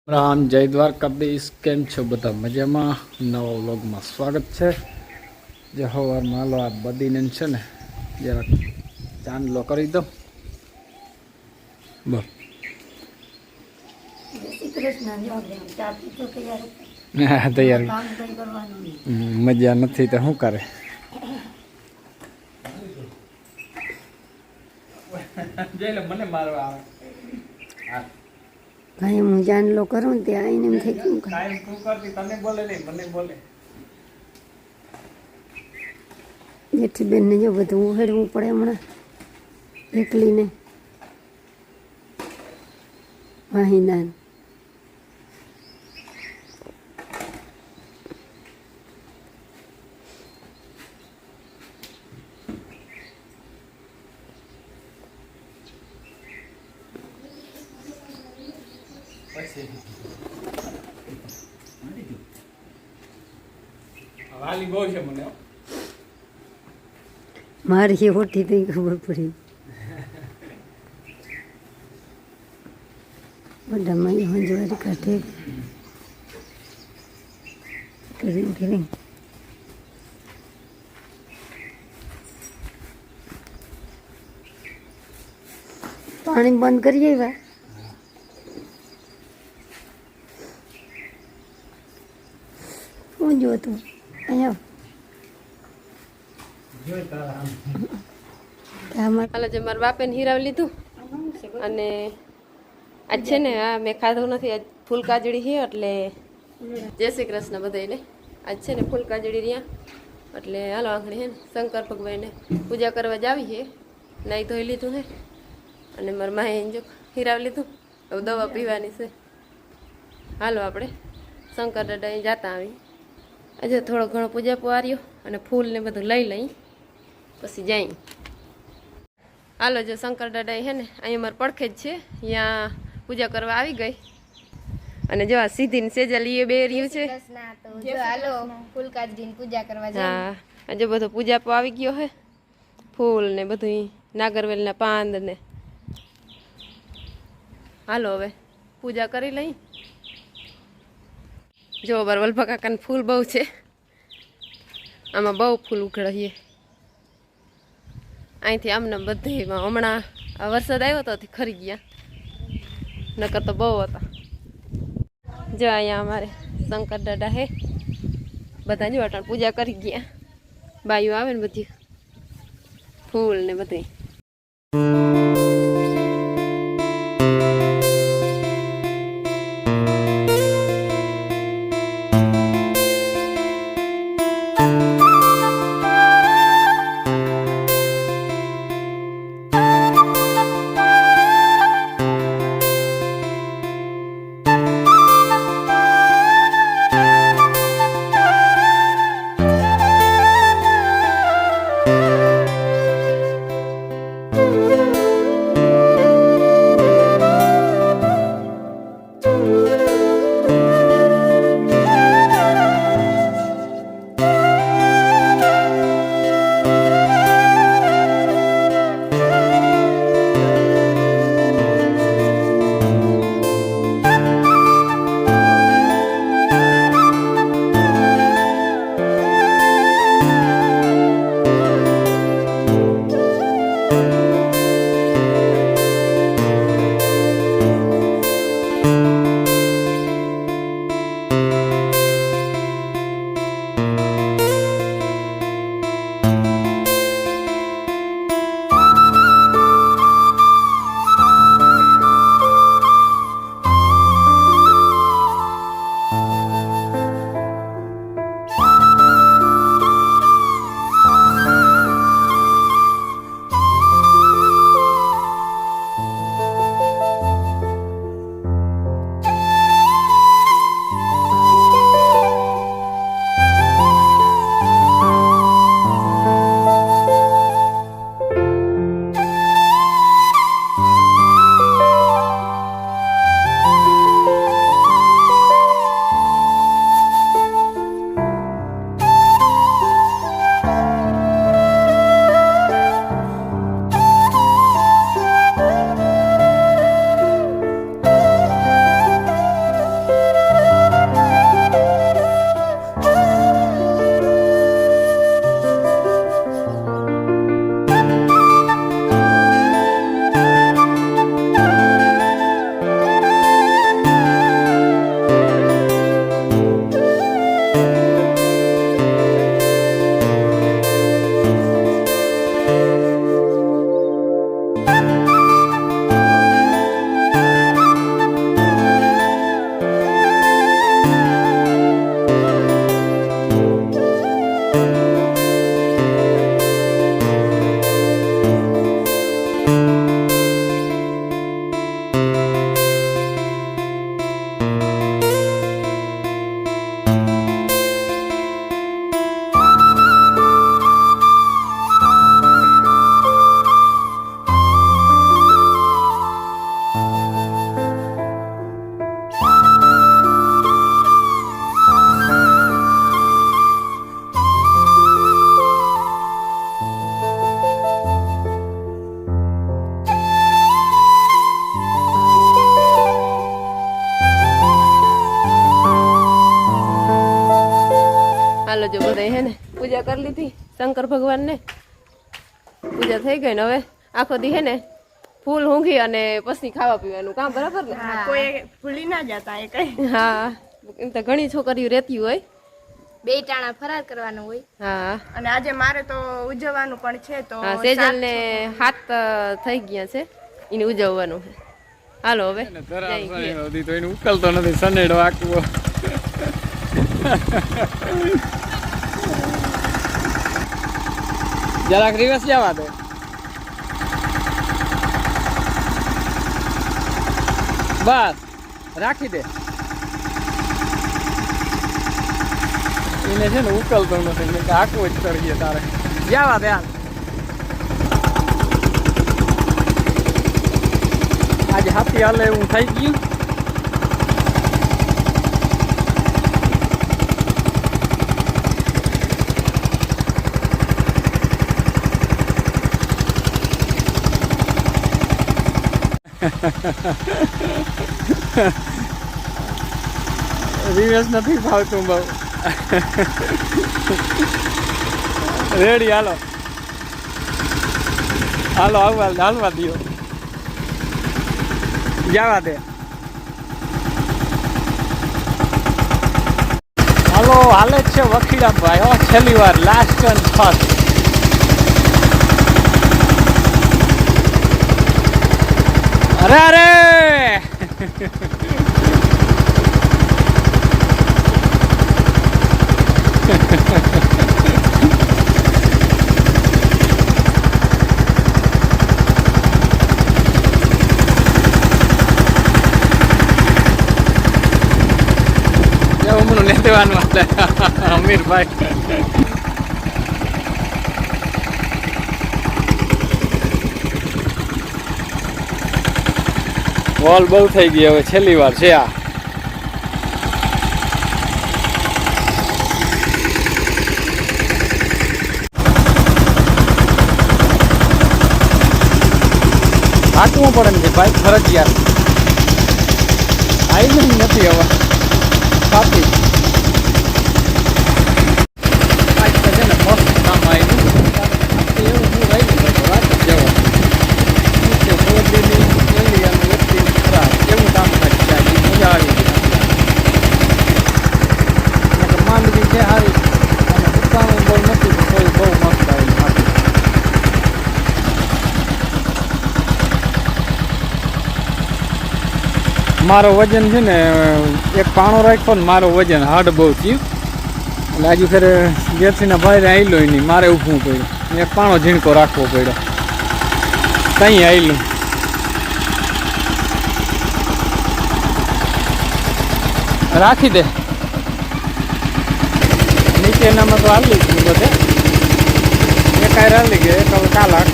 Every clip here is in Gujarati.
રામ જય દ્વારકાધીશ કેમ છો બધા મજામાં નવા વ્લોગમાં સ્વાગત છે જે સવારમાં હાલો આ બદીને છે ને જરાક ચાંદલો કરી દો બોલ તૈયાર મજા નથી તો શું કરે મને મારવા આવે ભાઈ હું જાનલો કરું ને ત્યાં આવીને એમ થઈ ગયું કાંઈ તું કરતી તને બોલે નહીં મને બોલે જેઠી બેનને જો બધું ઉહેડવું પડે હમણાં એકલીને વાહિદાન વાલી બહુ છે મને મારી એ હોટી થઈ ખબર પડી બધા મારી હંજવારી કાઢે કરી પાણી બંધ કરીએ એવા શું જોતું અહીંયા હાલ જે મારા બાપે હીરાવી લીધું અને આજ છે ને આ મેં ખાધું નથી આજ ફૂલ કાજળી છે એટલે જય શ્રી કૃષ્ણ બધાને આજ છે ને ફૂલ કાજળી રહ્યા એટલે હાલો આંખડી હે ને શંકર ભગવાનને પૂજા કરવા જ આવી છે નાહી ધોઈ લીધું હે અને મારા માએ જો હીરાવી લીધું હવે દવા પીવાની છે હાલો આપણે શંકર દાદા અહીં જતા આવી આજે થોડો ઘણો પૂજા પાર્યો અને ફૂલ ને બધું લઈ લઈ પછી જઈ હાલો જો શંકર દાદા છે ને અહીંયા મારે પડખે જ છે ત્યાં પૂજા કરવા આવી ગઈ અને જો આ સીધી ને સેજલ એ બે રહ્યું છે હાલો ફૂલ કાજરીની પૂજા કરવા હા આજે બધો પૂજા પો આવી ગયો હે ફૂલ ને બધું નાગરવેલના પાંદ ને હાલો હવે પૂજા કરી લઈ જો બાર વલ્ભા કાકાને ફૂલ બહુ છે આમાં બહુ ફૂલ ઉઘડીએ અહીંથી આમને બધીમાં હમણાં આ વરસાદ આવ્યો તો ખરી ગયા નકર તો બહુ હતા જો અહીંયા અમારે શંકર દાદા હે બધા જો અટાણ પૂજા કરી ગયા બાયું આવે ને બધી ફૂલ ને બધી હાલો જો બધા હે ને પૂજા કરી લીધી શંકર ભગવાનને, પૂજા થઈ ગઈ ને હવે આખો દી હે ને ફૂલ ઊંઘી અને પછી ખાવા પીવાનું કામ, બરાબર ને? કોઈ ભૂલી ના જતા એ કઈ. હા, એમ તો ઘણી છોકરીઓ રહેતી હોય. 2 ટાણા ફરાર કરવાનું હોય. હા, અને આજે મારે તો ઉજવવાનું પણ છે તો હા, સેજલ ને 7 થઈ ગયા છે, એને ઉજવવાનું છે. હાલો હવે તો એને ઉકલતો નથી, સનેડો આખવો. જરાક રિવર્સ જવા દે. બસ રાખી દે. એને છે ને ઉકલતો નથી, મેં આખું જ કરીએ તારે જવા દે. આજે હાથી હાલે એવું થઈ ગયું. રિવેશ નથી ફાવતું બહુ. રેડી હાલો હાલો હાલવા દો, જવા દે. હાલો હાલે જ છે વખીડા ભાઈ. હો છેલ્લી વાર, લાસ્ટ એન્ડ ફર્સ્ટ. અરે અરે અમીરભાઈ વોલ બહુ થઈ ગઈ, હવે છેલ્લી વાર છે આ. હાંકવું પડે ને ભાઈ, ફરજિયાત. આવી નથી હવે સાચી. મારો વજન છે ને એક પાણો રાખ્યો ને મારો વજન હાર્ડ બહુ થયું એટલે આજુ ફેરે જેઠીના ભાઈ આવેલો નહીં, મારે ઊભું પડ્યું. એક પાણો ઝીણકો રાખવો પડ્યો. કઈ આવેલું રાખી દે. નીચેનામાં તો હાલી ગયું બધે, એક હાલી ગયો, એક હવે કાલ હાક.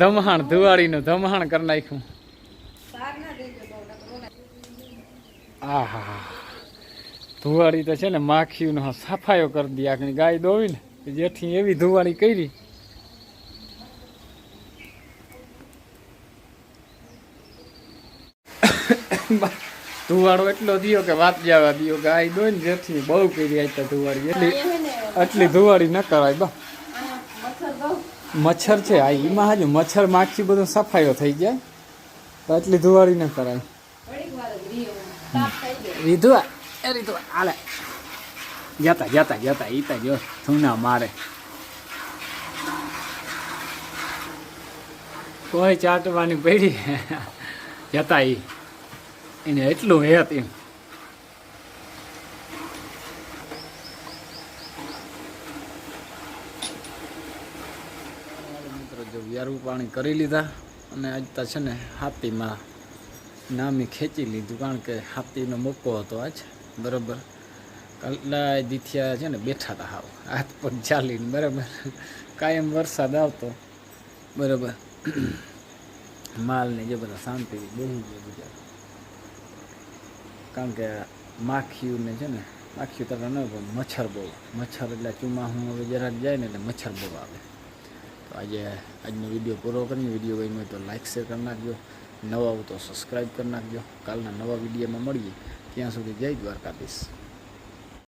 ધમહાણ ધુવાડીનું ધમહાણ કરી નાખ્યું. આહા, ધુવાડી તો છે ને માખીનો સફાયો કરી દી. આખી ગાય દોવી ને જેઠી એવી ધુવાડી કરી. ધુવાડો એટલો દિયો કે વાત જવા દિયો. ગાય દોઈ ને જેઠી બહુ કરી આઈ ધુવાડી, એટલી ધુવાડી ન કરાય. બા મચ્છર છે આ, એમાં હાજુ મચ્છર માખી બધું સફાયો થઈ જાય તો એટલી ધુવાડી ન કરાય. રીધુઆ એ રીધુઆ હાલે જતા જતા જતા ઈતા જો થૂના મારે. કોઈ ચાટવાની પડી જતા એને એટલું હેત એમ. મિત્રો જો વ્યારું પાણી કરી લીધા અને આજ તો છે ને હાથીમાં નામી ખેંચી લીધું, કારણ કે હાથીનો મોકો હતો આજ. બરાબર કલાય દીથિયા છે ને બેઠા હતા હાવ હાથ પગ ચાલીને. બરાબર કાયમ વરસાદ આવતો. બરાબર માલ ને જે બધા શાંતિ બેસી ગયા બીજા, કારણ કે માખીયું ને છે ને માખીયું તરફ ન પણ મચ્છર બહુ, મચ્છર એટલે ચોમાસું હવે જરાક જાય ને એટલે મચ્છર બહુ આવે. તો આજનો વિડીયો પૂરો કરીએ. વિડીયો ગમ્યો હોય તો લાઇક શેર કરી નાખજો, નવા આવો તો સબસ્ક્રાઈબ કરી નાખજો. કાલના નવા વિડીયોમાં મળીએ, ત્યાં સુધી જય દ્વારકાધીશ.